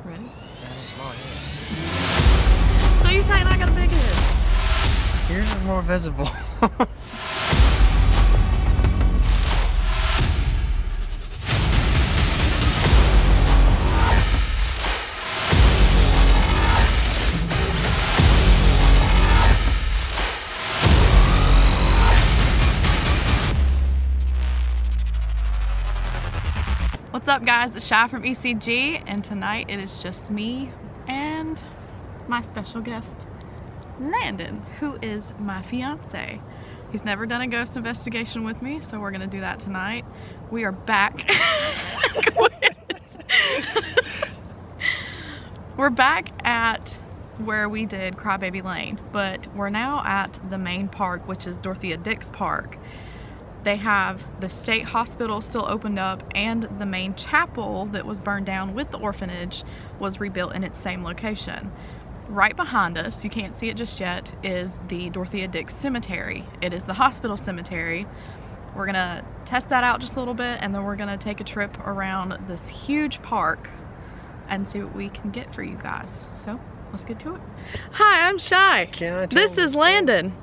Ready? That is small, yeah. So you saying I got a big head? Yours is more visible. What's up guys, it's Shy from ECG and tonight it is just me and my special guest Landon, who is my fiance. He's never done a ghost investigation with me, so we're gonna do that tonight. We are back. We're back at where we did Crybaby Lane, but we're now at the main park, which is Dorothea Dix Park. They have the state hospital still opened up, and the main chapel that was burned down with the orphanage was rebuilt in its same location. Right behind us, you can't see it just yet, is the Dorothea Dix Cemetery. It is the hospital cemetery. We're gonna test that out just a little bit, and then we're gonna take a trip around this huge park and see what we can get for you guys. So let's get to it. Hi, I'm Shy. This is Landon.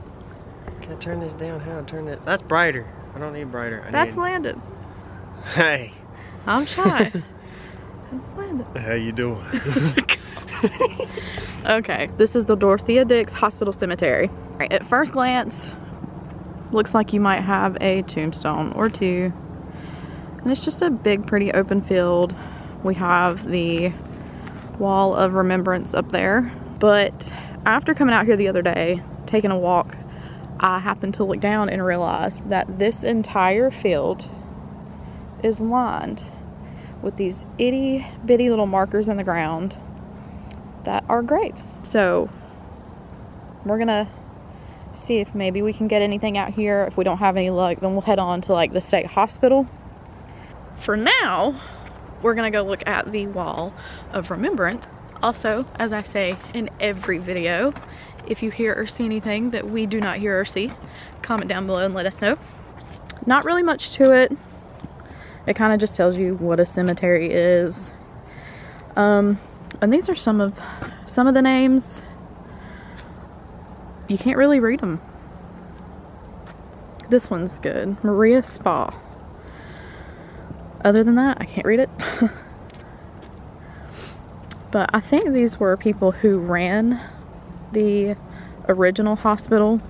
Can I turn this down? How do I turn it? That's brighter. I don't need brighter. That's Landon. Hey. I'm Shy. That's Landon. How you doing? Okay, this is the Dorothea Dix Hospital Cemetery. Right, at first glance, looks like you might have a tombstone or two. And it's just a big, pretty open field. We have the wall of remembrance up there. But after coming out here the other day, taking a walk, I happened to look down and realize that this entire field is lined with these itty bitty little markers in the ground that are graves. So we're gonna see if maybe we can get anything out here. If we don't have any luck, then we'll head on to like the state hospital. For now, we're gonna go look at the wall of remembrance. Also, as I say in every video, if you hear or see anything that we do not hear or see, comment down below and let us know. Not really much to it. It kind of just tells you what a cemetery is. And these are some of the names. You can't really read them. This one's good. Maria Spa. Other than that, I can't read it. But I think these were people who ran the original hospital.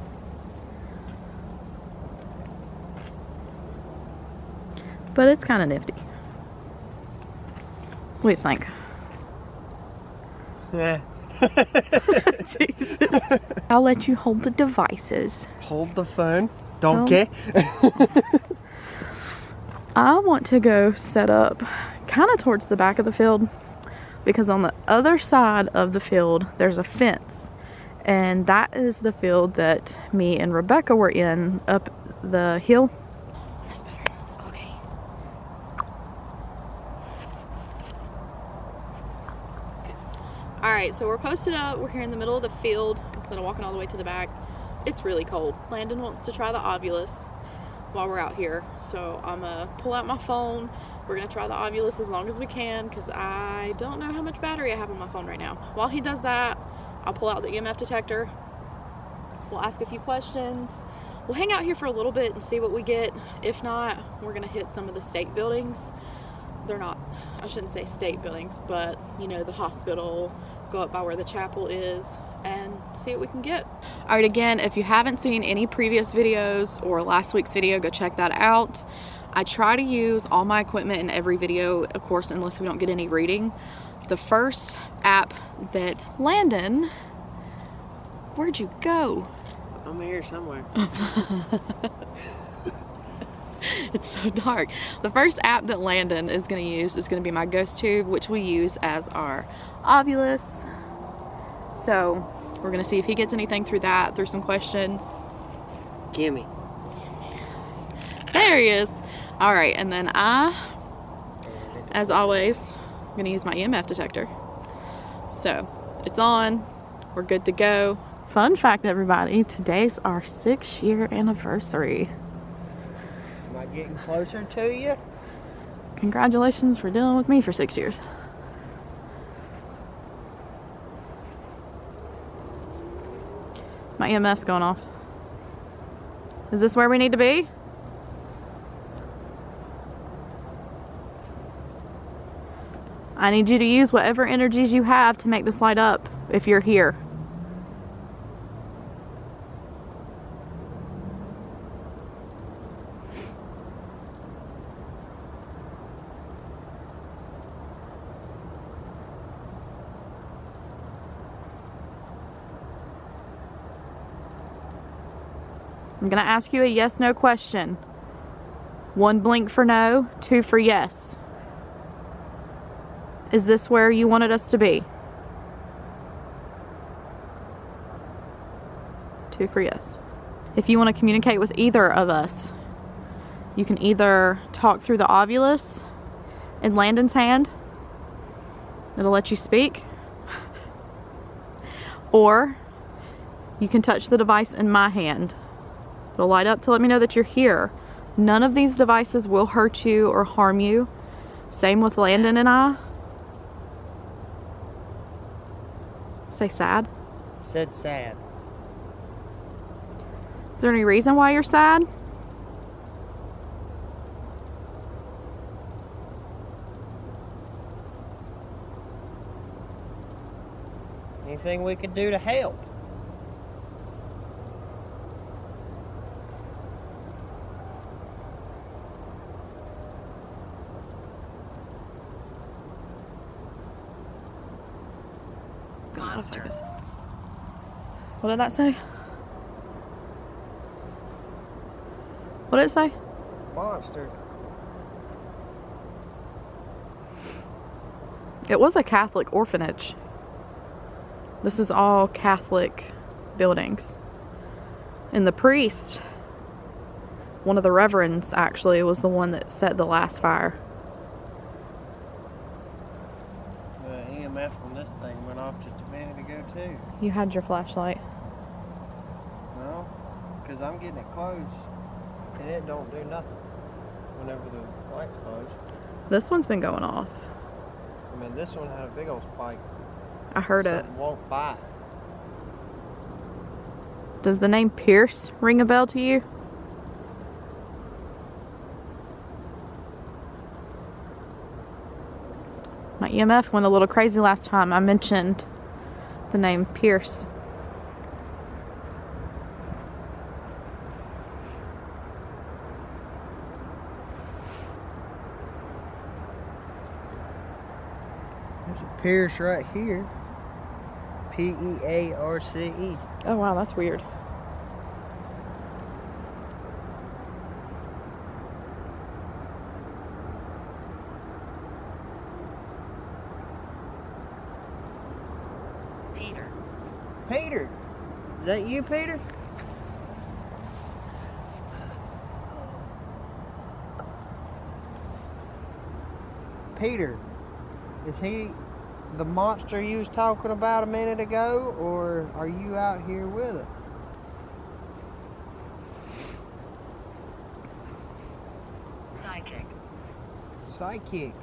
But it's kind of nifty. What do you think? Yeah. Jesus. I'll let you hold the devices. Hold the phone. Donkey. I want to go set up kind of towards the back of the field, because on the other side of the field there's a fence, and that is the field that me and Rebecca were in up the hill. That's better. Okay. Alright, so we're posted up. We're here in the middle of the field instead of walking all the way to the back. It's really cold. Landon wants to try the Ovilus while we're out here, so I'm gonna pull out my phone. We're gonna try the Ovilus as long as we can, because I don't know how much battery I have on my phone right now. While he does that, I'll pull out the EMF detector. We'll ask a few questions. We'll hang out here for a little bit and see what we get. If not, we're gonna hit some of the state buildings. They're not, I shouldn't say state buildings, but you know, the hospital, go up by where the chapel is and see what we can get. All right, again, if you haven't seen any previous videos or last week's video, go check that out. I try to use all my equipment in every video, of course, unless we don't get any reading. The first app that Landon, where'd you go? I'm here somewhere. It's so dark. The first app that Landon is going to use is going to be my ghost tube, which we use as our Ovilus. So we're going to see if he gets anything through that, through some questions. Gimme. There he is. All right, and then I, as always, I'm going to use my EMF detector. So it's on. We're good to go. Fun fact, everybody, today's our 6-year anniversary. Am I getting closer to you? Congratulations for dealing with me for 6 years. My EMF's going off. Is this where we need to be? I need you to use whatever energies you have to make this light up if you're here. I'm gonna ask you a yes/no question. 1 blink for no, 2 for yes. Is this where you wanted us to be? 2 for yes. If you want to communicate with either of us, you can either talk through the ovulus in Landon's hand. It'll let you speak. Or you can touch the device in my hand. It'll light up to let me know that you're here. None of these devices will hurt you or harm you. Same with Landon and I. Say sad. Said sad. Is there any reason why you're sad? Anything we could do to help? Monsters. What did that say? What did it say? Monster. It was a Catholic orphanage. This is all Catholic buildings. And the priest, one of the reverends actually, was the one that set the last fire. The EMF on this thing went off just a minute ago too. You had your flashlight. No, because I'm getting it close. And it don't do nothing whenever the light's closed. This one's been going off. I mean, this one had a big old spike. I heard it. Something walked by. Does the name Pierce ring a bell to you? My EMF went a little crazy last time I mentioned the name Pierce. There's a Pierce right here. P-E-A-R-C-E. Oh wow, that's weird. Peter, is that you, Peter? Peter, is he the monster you was talking about a minute ago, or are you out here with it? Psychic. Psychic.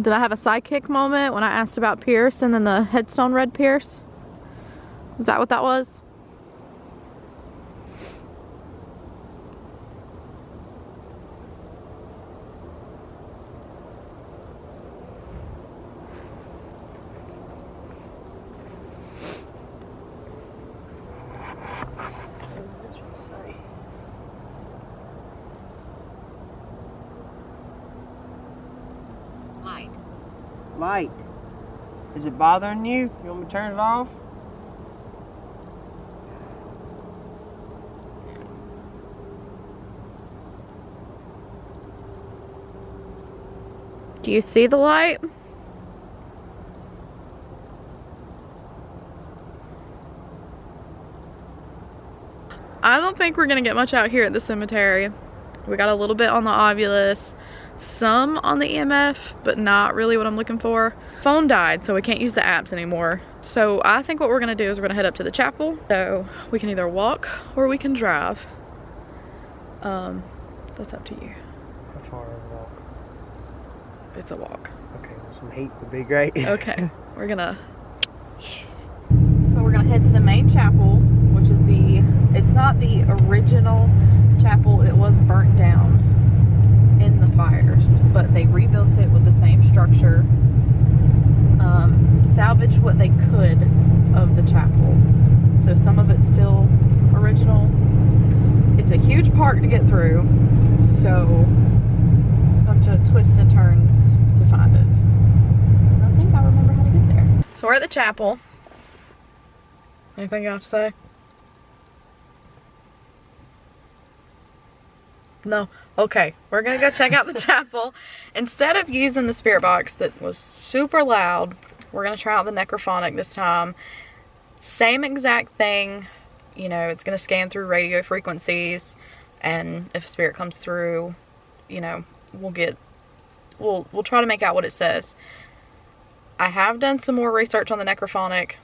Did I have a sidekick moment when I asked about Pierce and then the headstone read Pierce? Is that what that was? Light. Light. Is it bothering you? You want me to turn it off? Do you see the light? I don't think we're gonna get much out here at the cemetery. We got a little bit on the ovulus, some on the EMF, but not really what I'm looking for. Phone died, so we can't use the apps anymore. So I think what we're gonna do is we're gonna head up to the chapel. So we can either walk or we can drive. That's up to you. How far is it walk? It's a walk. Okay, some heat would be great. Okay, we're gonna head to the main chapel, which is it's not the original chapel. It was burnt down in the fires, but they rebuilt it with the same structure, salvaged what they could of the chapel. So some of it's still original. It's a huge park to get through, so it's a bunch of twists and turns to find it. And I think I remember how to get there. So we're at the chapel. Anything you have to say? No? Okay, we're gonna go check out the chapel. Instead of using the spirit box that was super loud, we're gonna try out the necrophonic this time. Same exact thing, you know, it's gonna scan through radio frequencies, and if a spirit comes through, you know, we'll try to make out what it says. I have done some more research on the necrophonic.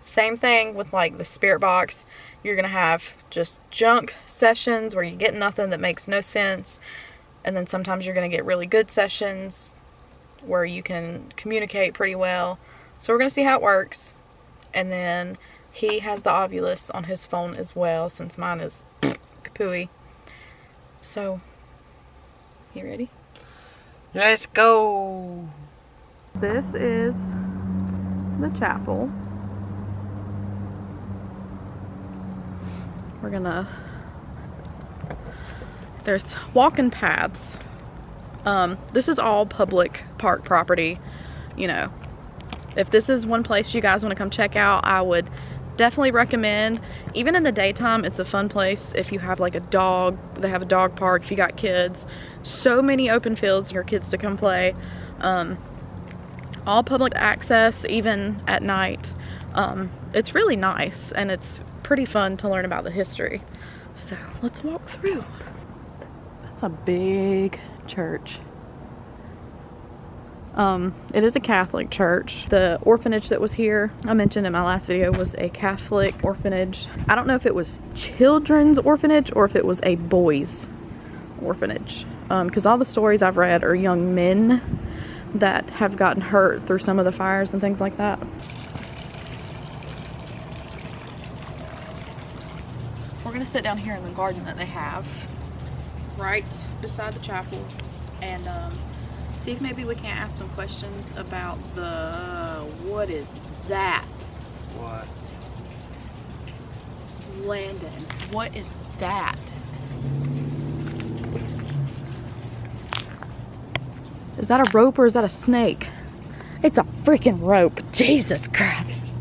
Same thing with like the spirit box. You're gonna have just junk sessions where you get nothing that makes no sense, and then sometimes you're gonna get really good sessions where you can communicate pretty well. So we're gonna see how it works. And then he has the Ovilus on his phone as well, since mine is kapooey. So, you ready? Let's go. This is the chapel. We're gonna, there's walking paths. This is all public park property, you know. If this is one place you guys want to come check out, I would definitely recommend. Even in the daytime, it's a fun place. If you have like a dog, they have a dog park. If you got kids, so many open fields for your kids to come play. All public access, even at night. It's really nice, and it's pretty fun to learn about the history. So let's walk through. That's a big church. It is a Catholic church. The orphanage that was here, I mentioned in my last video, was a Catholic orphanage. I don't know if it was children's orphanage or if it was a boys orphanage, because all the stories I've read are young men that have gotten hurt through some of the fires and things like that. We're gonna sit down here in the garden that they have right beside the chapel, and see if maybe we can't ask some questions about what is that? What? Landon, what is that? Is that a rope or is that a snake? It's a freaking rope. Jesus Christ.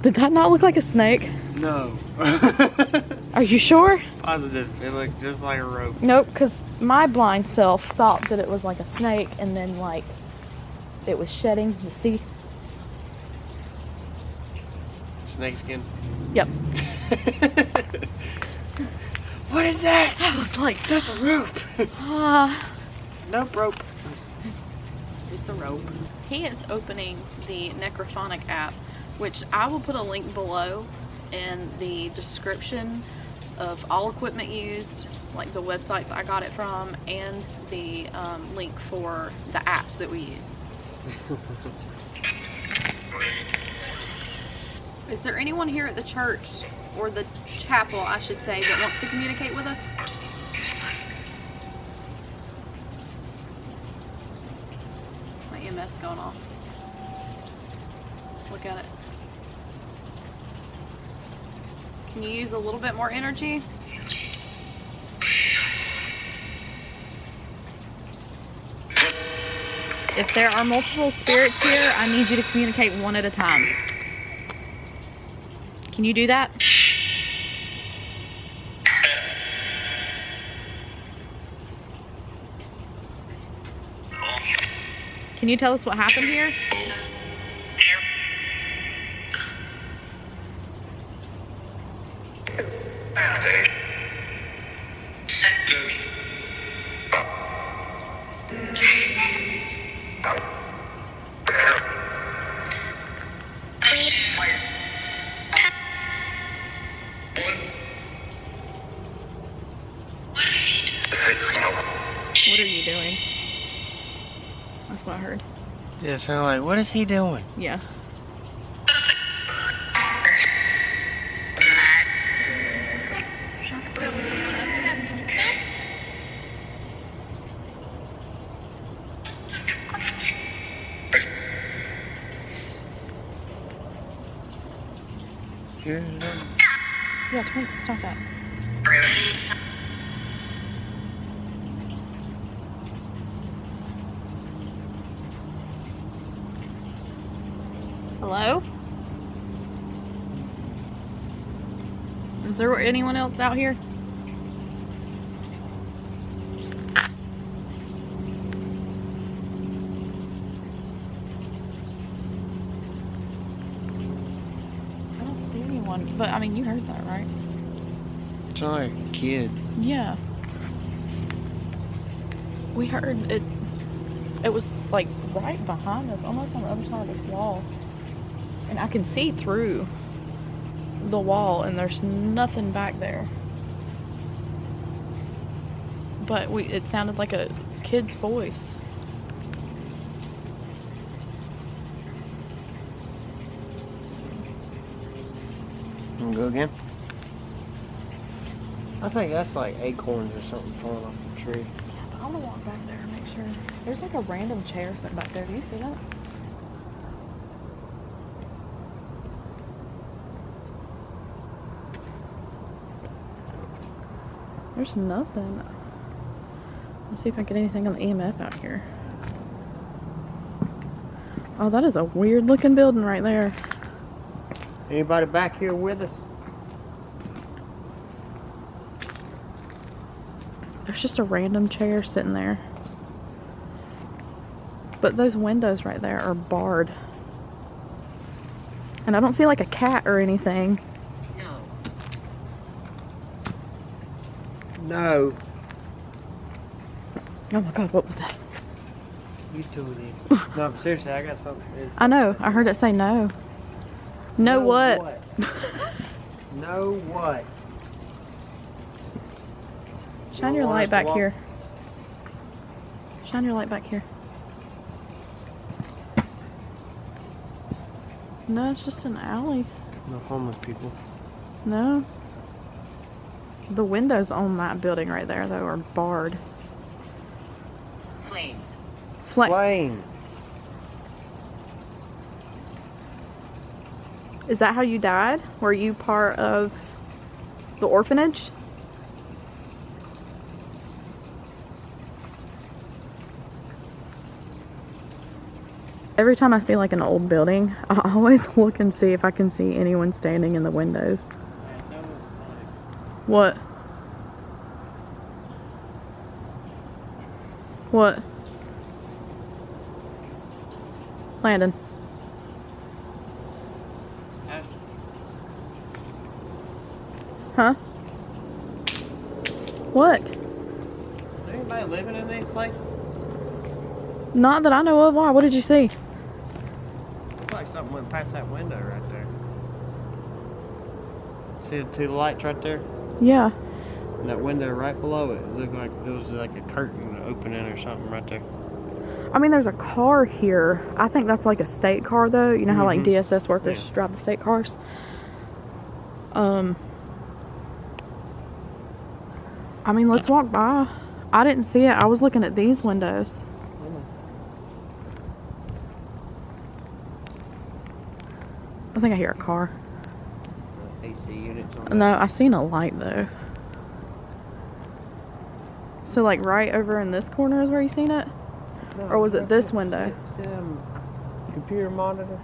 Did that not look like a snake? No. Are you sure? Positive. It looked just like a rope. Nope, because my blind self thought that it was like a snake, and then like it was shedding. You see? Snake skin. Yep. What is that? I was like, That's a rope. Nope, rope. It's a rope. He is opening the Necrophonic app, which I will put a link below in the description of all equipment used, like the websites I got it from, and the link for the apps that we use. Is there anyone here at the church, or the chapel I should say, that wants to communicate with us? My EMF's going off. Look at it. Can you use a little bit more energy? If there are multiple spirits here, I need you to communicate one at a time. Can you do that? Can you tell us what happened here? What are you doing? That's what I heard. Just sound like, what is he doing? Yeah. Yeah, start that. Hello? Is there anyone else out here? I don't see anyone, but I mean, you heard that, right? It's not like a kid. Yeah. We heard it. It was like right behind us, almost on the other side of this wall. And I can see through the wall and there's nothing back there. But it sounded like a kid's voice. You wanna go again? I think that's like acorns or something falling off the tree. I want to walk back there and make sure. There's like a random chair sitting back there. Do you see that? There's nothing. Let's see if I get anything on the EMF out here. Oh, that is a weird looking building right there. Anybody back here with us? There's just a random chair sitting there. But those windows right there are barred. And I don't see like a cat or anything. No. Oh my god, what was that? You two of them. No, but seriously, I got something. I know, I heard it say no. No what? No what? Shine your light back here. Shine your light back here. No, it's just an alley. No homeless people. No. The windows on that building right there, though, are barred. Flames. Flame. Is that how you died? Were you part of the orphanage? Every time I see like an old building, I always look and see if I can see anyone standing in the windows. What? What? Landon. Huh? What? Is there anybody living in these places? Not that I know of. Why? What did you see? Looks like something went past that window right there. See the two lights right there? Yeah. And that window right below it looked like there was like a curtain opening or something right there. I mean, there's a car here. I think that's like a state car, though. You know how like DSS workers drive the state cars? I mean, let's walk by. I didn't see it. I was looking at these windows. I think I hear a car. AC units on No, I seen a light, though. So, like, right over in this corner is where you seen it? No, Or was it this window? See computer monitor?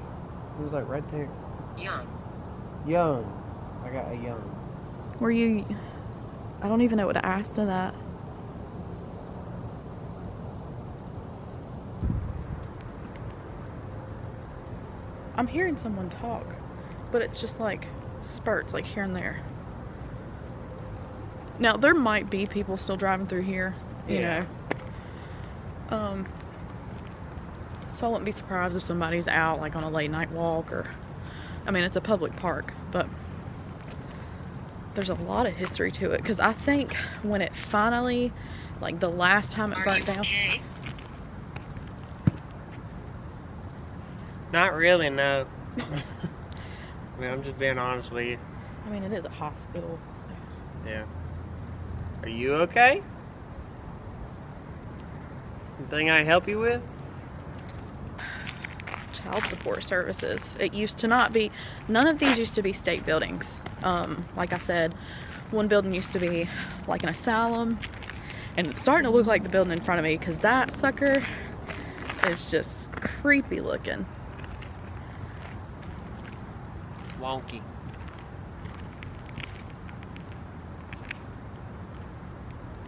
It was like right there. Young. Young. I got a young. Were you... I don't even know what to ask to that. I'm hearing someone talk, but it's just like spurts, like here and there. Now, there might be people still driving through here, you know. So I wouldn't be surprised if somebody's out like on a late night walk, or, I mean, it's a public park, but there's a lot of history to it. Because I think when it finally, like the last time it burnt down. Okay. Not really, no. I mean, I'm just being honest with you. I mean, it is a hospital. Yeah. Are you okay? Anything I can help you with? Child support services. It used to not be, none of these used to be state buildings. Like I said, one building used to be like an asylum, and it's starting to look like the building in front of me because that sucker is just creepy looking. Wonky.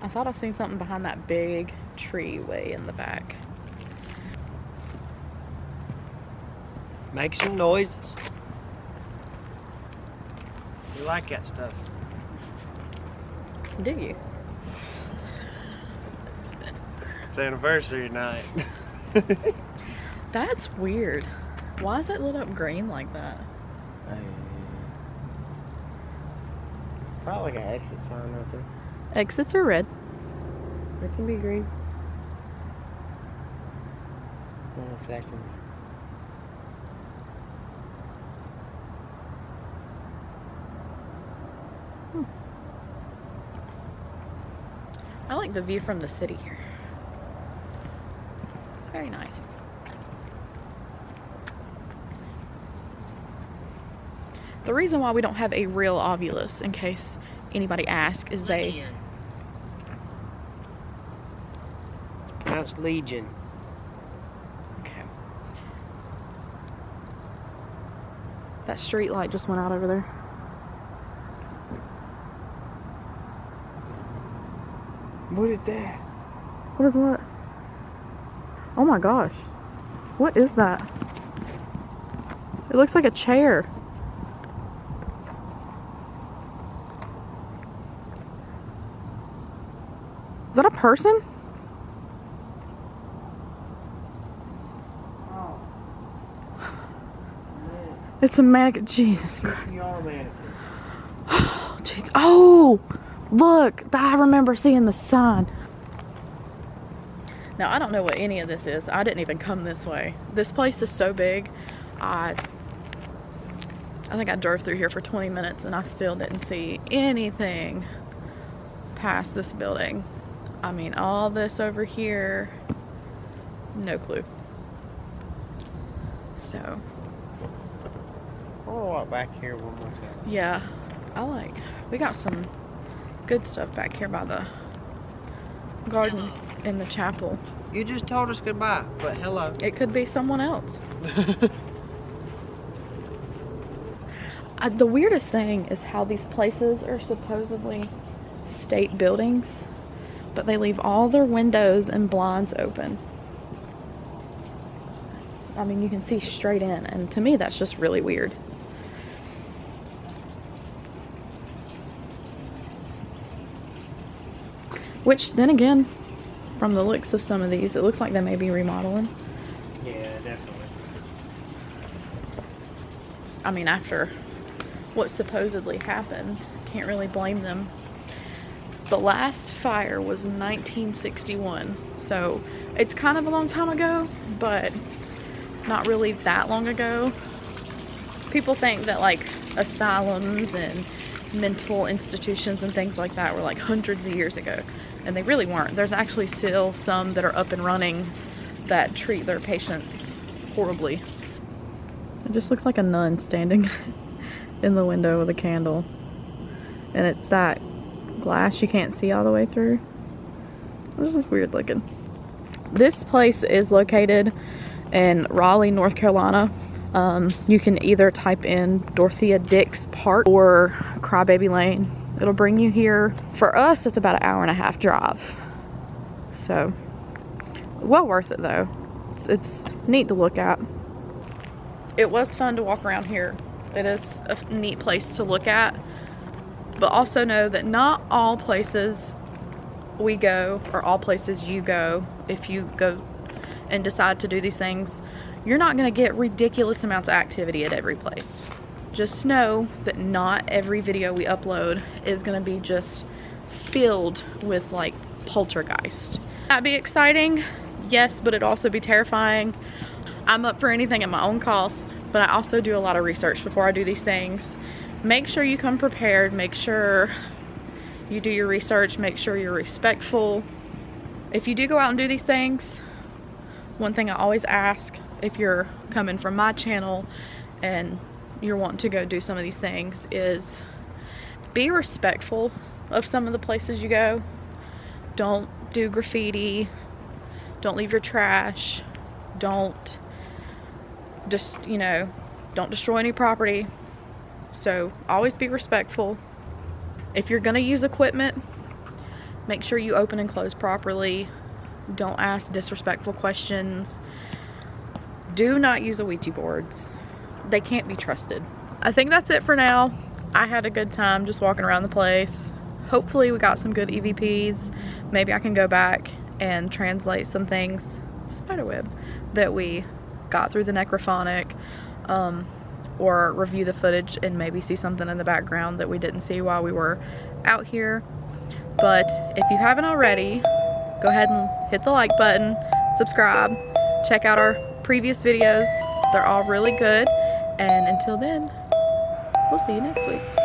I thought I seen something behind that big tree way in the back. Make some noises. You like that stuff. Do you? It's anniversary night. That's weird. Why is it lit up green like that? Probably like an exit sign right there. Exits are red. It can be green. Oh, flashing. I like the view from the city here. It's very nice. The reason why we don't have a real ovulus, in case anybody asks, is they... That's Legion. Okay. That street light just went out over there. What is that? What is what? Oh my gosh. What is that? It looks like a chair. Is that a person? Oh. It's a mannequin. Jesus Christ. CPR mannequin. Oh, jeez. Oh, look. I remember seeing the sign. Now, I don't know what any of this is. I didn't even come this way. This place is so big. I think I drove through here for 20 minutes and I still didn't see anything past this building. I mean, all this over here, no clue. So, I'll walk back here one more time. yeah, we got some good stuff back here by the garden in the chapel. You just told us goodbye, but hello. It could be someone else. The weirdest thing is how these places are supposedly state buildings, but they leave all their windows and blinds open. I mean, you can see straight in, and to me that's just really weird. Which, then again, from the looks of some of these, it looks like they may be remodeling. Yeah, definitely. I mean, after what supposedly happened, can't really blame them. The last fire was 1961, so it's kind of a long time ago, but not really that long ago. People think that like asylums and mental institutions and things like that were like hundreds of years ago, and they really weren't. There's actually still some that are up and running that treat their patients horribly. It just looks like a nun standing in the window with a candle, and it's that glass you can't see all the way through. This is weird looking. This place is located in Raleigh, North Carolina. You can either type in Dorothea Dix Park or Crybaby Lane. It'll bring you here. For us, it's about an hour-and-a-half drive. So, well worth it though. It's neat to look at. It was fun to walk around here. It is a neat place to look at. But also know that not all places we go, or all places you go, if you go and decide to do these things, you're not going to get ridiculous amounts of activity at every place. Just know that not every video we upload is going to be just filled with like poltergeist. That'd be exciting, yes, but it'd also be terrifying. I'm up for anything at my own cost, but I also do a lot of research before I do these things. Make sure you come prepared, make sure you do your research, make sure you're respectful. If you do go out and do these things, one thing I always ask, if you're coming from my channel and you're wanting to go do some of these things, is be respectful of some of the places you go. Don't do graffiti, don't leave your trash, don't just, you know, don't destroy any property. So always be respectful. If you're gonna use equipment, make sure you open and close properly. Don't ask disrespectful questions. Do not use the Ouija boards. They can't be trusted. I think that's it for now. I had a good time just walking around the place. Hopefully we got some good EVPs. Maybe I can go back and translate some things, spiderweb, that we got through the necrophonic, or review the footage and maybe see something in the background that we didn't see while we were out here. But if you haven't already, go ahead and hit the like button, subscribe, check out our previous videos. They're all really good. And until then, we'll see you next week.